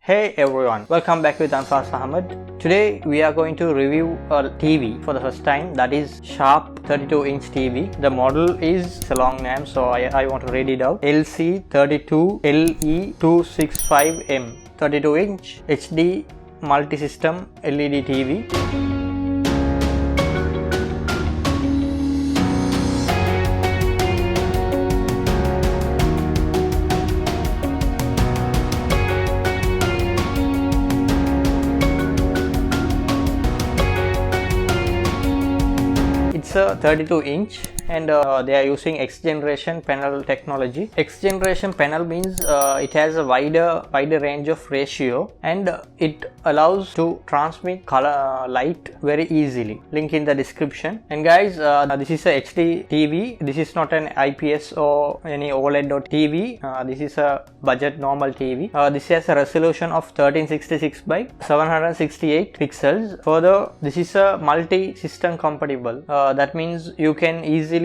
Hey everyone, welcome back with Anfas Ahamed. Today we are going to review a TV for the first time, that is Sharp 32-inch TV. The model is, it's a long name so I want to read it out. LC32LE265M 32-inch HD multi-system LED TV. It's a 32-inch and they are using X generation panel technology. X generation panel means it has a wider range of ratio and it allows to transmit color light very easily. Link in the description. And guys, this is a HD TV. This is not an IPS or any OLED or TV. This is a budget normal TV. This has a resolution of 1366 by 768 pixels. Further, this is a multi-system compatible. That means you can easily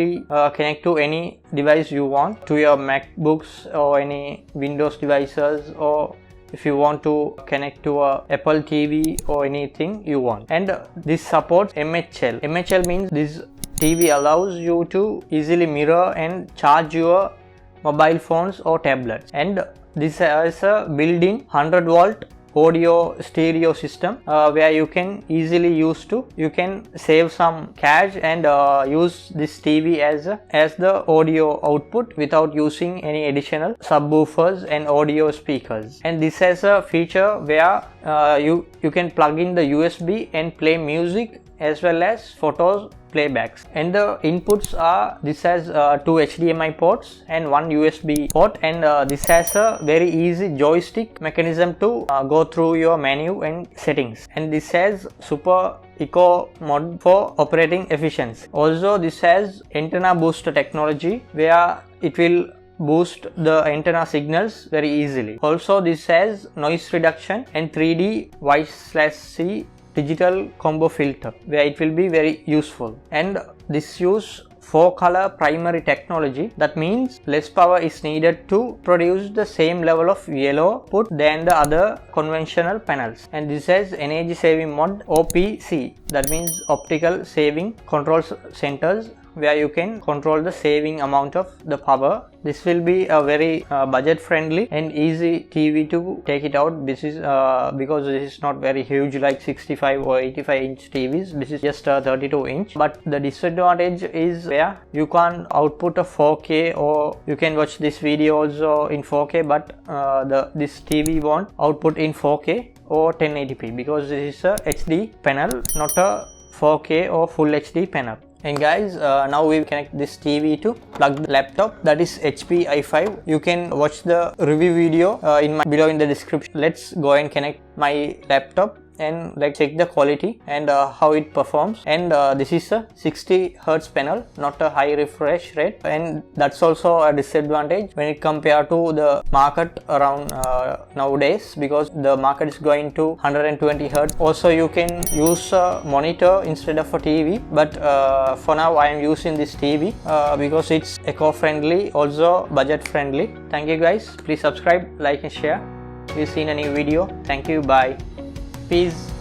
connect to any device you want, to your MacBooks or any Windows devices, or if you want to connect to a Apple TV or anything you want. And this supports MHL. MHL means this TV allows you to easily mirror and charge your mobile phones or tablets. And this has a built-in 100 volt audio stereo system where you can easily you can save some cash and use this TV as the audio output without using any additional subwoofers and audio speakers. And this has a feature where you can plug in the USB and play music as well as photos playbacks. And the inputs are, this has two HDMI ports and one USB port, and this has a very easy joystick mechanism to go through your menu and settings. And this has super eco mode for operating efficiency. Also this has antenna booster technology where it will boost the antenna signals very easily. Also this has noise reduction and 3D Y/C digital combo filter where it will be very useful. And this use 4-color primary technology. That means less power is needed to produce the same level of yellow output than the other conventional panels. And this has energy saving mode OPC, that means optical saving control centers, where you can control the saving amount of the power. This will be a very budget friendly and easy TV to take it out. This is because this is not very huge like 65 or 85 inch TVs. This is just a 32 inch. But the disadvantage is where you can't output a 4K, or you can watch this video also in 4K, but this TV won't output in 4K or 1080p because this is a HD panel, not a 4K or full HD panel. And guys, now we connect this TV to plugged laptop, that is HP i5. You can watch the review video below in the description. Let's go and connect my laptop and let's check the quality and how it performs. And this is a 60 Hz panel, not a high refresh rate, and that's also a disadvantage when it compared to the market around nowadays, because the market is going to 120 Hz. Also you can use a monitor instead of a TV, but for now I am using this TV because it's eco-friendly, also budget friendly. Thank you guys, please subscribe, like and share. We'll see in a new video. Thank you, bye. Peace.